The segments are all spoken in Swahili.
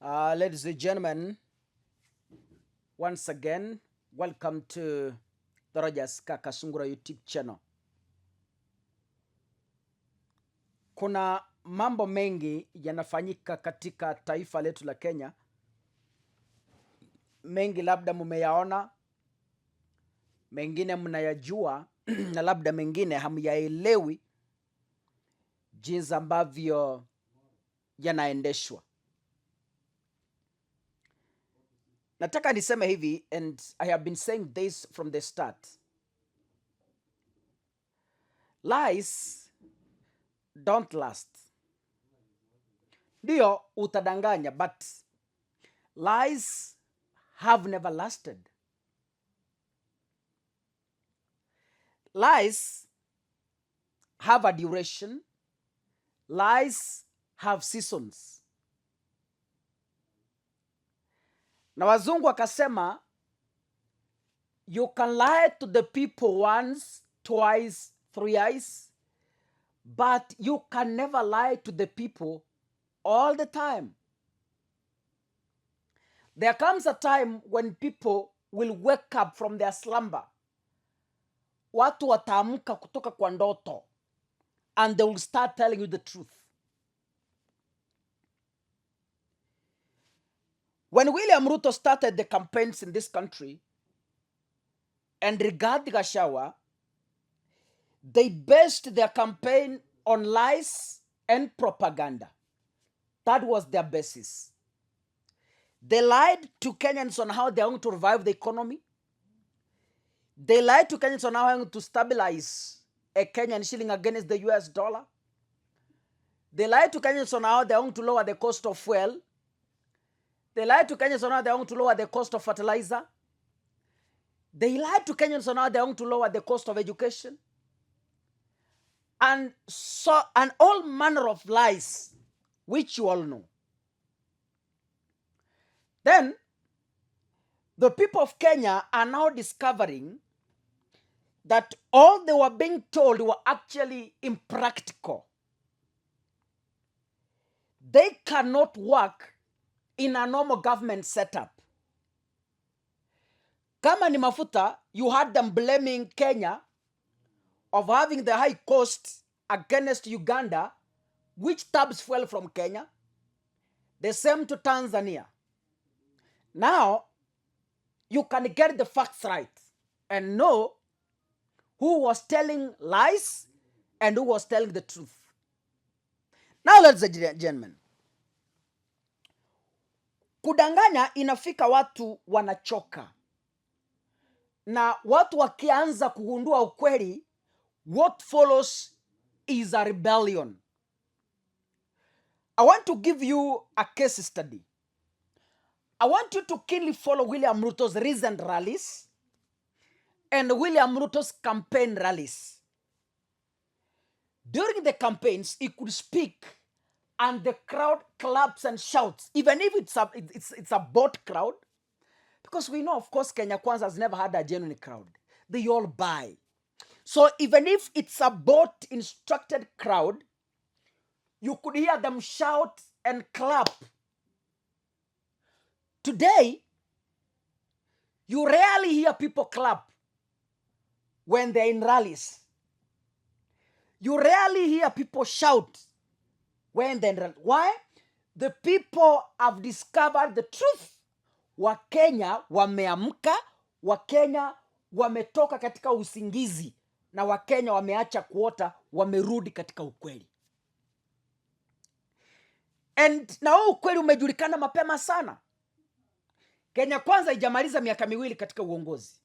Ladies and gentlemen, once again, welcome to the Rogers Kakasungura YouTube channel. Kuna mambo mengi yanafanyika katika taifa letu la Kenya. Mengi labda mumeyaona, mengine mnayajua na labda mengine hamyaelewi jinsi ambavyo yanaendeshwa. Nataka niseme hivi, and I have been saying this from the start. Lies don't last. Ndio utadanganya, but lies have never lasted. Lies have a duration. Lies have seasons. Na wazungu wakasema, you can lie to the people once, twice, thrice, but you can never lie to the people all the time. There comes a time when people will wake up from their slumber. Watu wataamka kutoka kwa ndoto, and they will start telling you the truth. When William Ruto started the campaigns in this country, and Rigathi Gachagua, they based their campaign on lies and propaganda. That was their basis. They lied to Kenyans on how they're going to revive the economy. They lied to Kenyans on how they're going to stabilize a Kenyan shilling against the US dollar. They lied to Kenyans on how they're going to lower the cost of fuel. They lied to Kenyans on how they're going to lower the cost of fertilizer. They lied to Kenyans on how they're going to lower the cost of education. And all manner of lies, which you all know. Then, the people of Kenya are now discovering that all they were being told were actually impractical. They cannot work in a normal government setup. Kama ni mafuta, you had them blaming Kenya of having the high cost against Uganda, which taps fuel from Kenya. The same to Tanzania. Now, you can get the facts right and know who was telling lies and who was telling the truth. Now, ladies and gentlemen, kudanganya inafika watu wanachoka. Na watu wakianza kugundua ukweli, what follows is a rebellion. I want to give you a case study. I want you to keenly follow William Ruto's recent rallies and William Ruto's campaign rallies. During the campaigns, he could speak and the crowd claps and shouts, even if it's a bought crowd. Because we know, of course, Kenya Kwanza has never had a genuine crowd. They all buy. So even if it's a bought instructed crowd, you could hear them shout and clap. Today, you rarely hear people clap when they're in rallies. You rarely hear people shout when they're in rallies. Why? The people have discovered the truth. Wakenya wameamka, Wakenya wametoka katika usingizi, na Wakenya wameacha kuota, wamerudi katika ukweli. And na huu ukweli umejulikana mapema sana. Kenya Kwanza haijamaliza miaka miwili katika uongozi,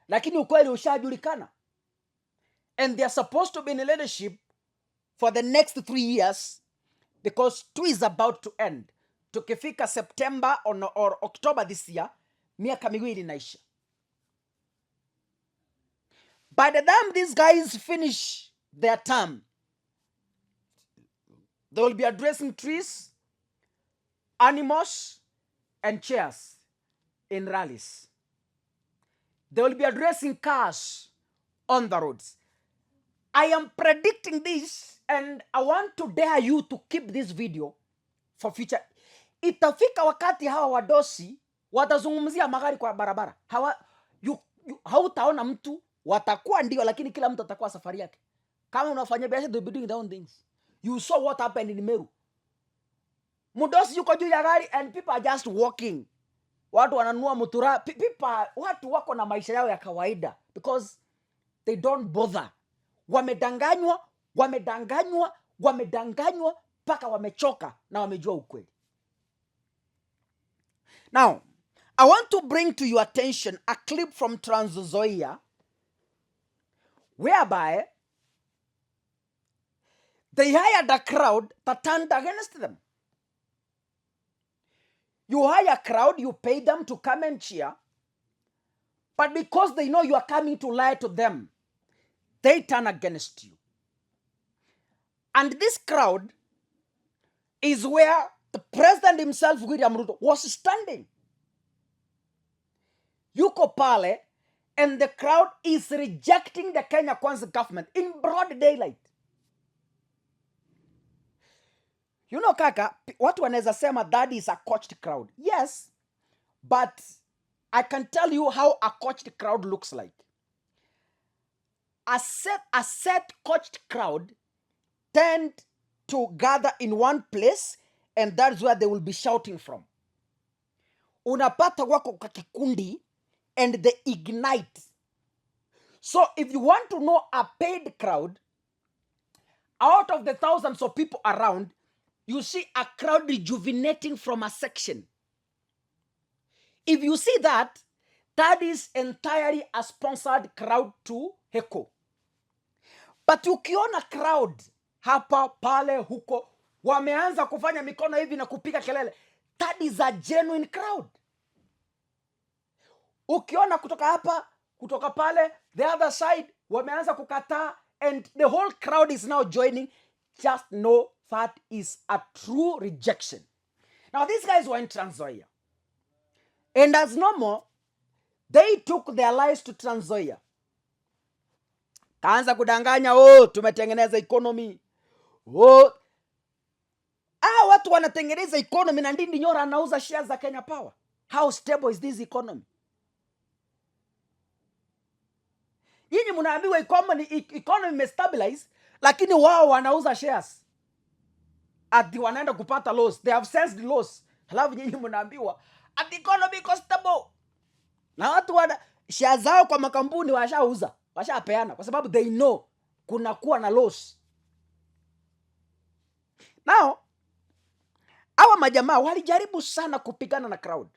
lakini ukweli ushajulikana. And they are supposed to be in leadership for the next 3 years, because 2 is about to end. Tukifika September or October this year, miaka miwili inaisha. By the time these guys finish their term, they will be addressing trees, animals, and chairs in rallies. They will be addressing cars on the roads. I am predicting this, and I want to dare you to keep this video for future. itafika wakati hawa wadosi watazungumzia magari kwa barabara. Hautaona mtu, watakuwa ndio, lakini kila mtu atakuwa safari yake. Kama unafanya biashara, they'll be doing their own things. You saw what happened in Meru. Mudosi yuko juu ya gari and people are just walking. Watu wananunua mutura. Watu wako na maisha yao ya kawaida because they don't bother. Wamedanganywa mpaka wamechoka na wamejua ukweli. Now, I want to bring to your attention a clip from Trans Nzoia whereby they hired a crowd that turned against them. You hire a crowd, you pay them to come and cheer, but because they know you are coming to lie to them, they turn against you. And this crowd is where the president himself, William Ruto, was standing. Yuko pale, and the crowd is rejecting the Kenya Kwanza government in broad daylight. You know, kaka, watu wanaweza sema that is a coached crowd. Yes, but I can tell you how a coached crowd looks like. A set coached crowd tend to gather in one place, and that's where they will be shouting from. Unapata wako kwa kikundi and they ignite. So if you want to know a paid crowd, out of the thousands of people around, you see a crowd rejuvenating from a section. If you see that, that is entirely a sponsored crowd to Heko. But ukiona crowd hapa pale huko wameanza kufanya mikono hivi na kupiga kelele, that is a genuine crowd. Ukiona kutoka hapa, kutoka pale, the other side wameanza kukataa, and the whole crowd is now joining, just know that is a true rejection. Now these guys were in Trans Nzoia, and as normal, they took their lives to Trans Nzoia. Kaanza kudanganya, tumetengeneza economy. Watu wanatengeneza economy na Ndindi Nyoro anauza shares za Kenya Power. How stable is this economy? Yini mnaambiwa economy imestabilize, lakini wao wanauza shares. Ati wanaenda kupata loss. They have sensed loss. Halafu nyinyi mnaambiwa ati economy iko stable. Na watu shares zao kwa makampuni washauza, washapeana kwa sababu they know kuna kuwa na loss. Now, hawa majamaa walijaribu sana kupigana na crowd.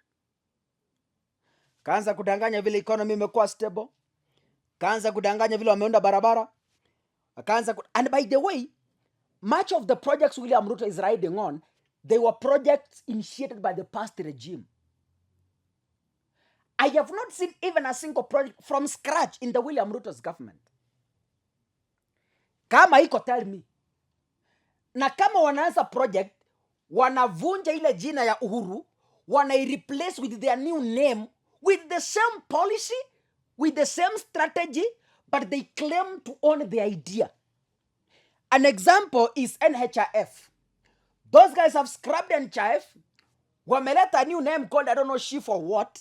Kaanza kudanganya vile economy imekuwa stable. Kaanza kudanganya vile wameunda barabara. And by the way, much of the projects William Ruto is riding on, they were projects initiated by the past regime. I have not seen even a single project from scratch in the William Ruto's government. Kama iko, tell me. Na kama wanaanza project, wanavunja ile jina ya Uhuru, wanai-replace with their new name, with the same policy, with the same strategy, but they claim to own the idea. An example is NHIF. Those guys have scrapped NHIF, wameleta a new name called, I don't know, she for what,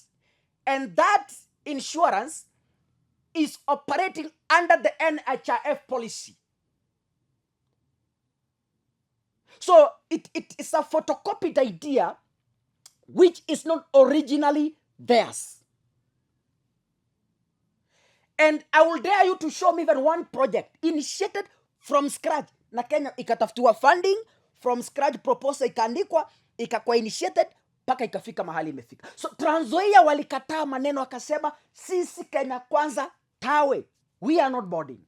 and that insurance is operating under the NHIF policy. So it is a photocopied idea which is not originally theirs. And I will dare you to show me even one project initiated from scratch. Na Kenya ikatafutiwa funding from scratch, proposal ikaandikwa, ikakuwa initiated, paka ikafika mahali imefika. So Trans Nzoia walikataa maneno, akasema sisi Kenya Kwanza tawe. We are not boarding.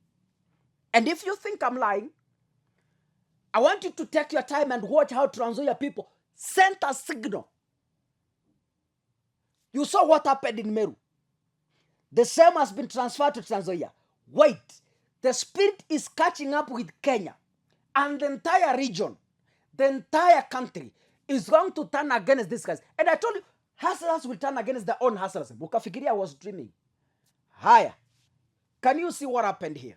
And if you think I'm lying, I want you to take your time and watch how Trans Nzoia people sent a signal. You saw what happened in Meru. The same has been transferred to Trans Nzoia. Wait, the spirit is catching up with Kenya, and the entire region, the entire country is going to turn against these guys. And I told you, hustlers will turn against their own hustlers. Mukafikiria I was dreaming. Haya. Can you see what happened here?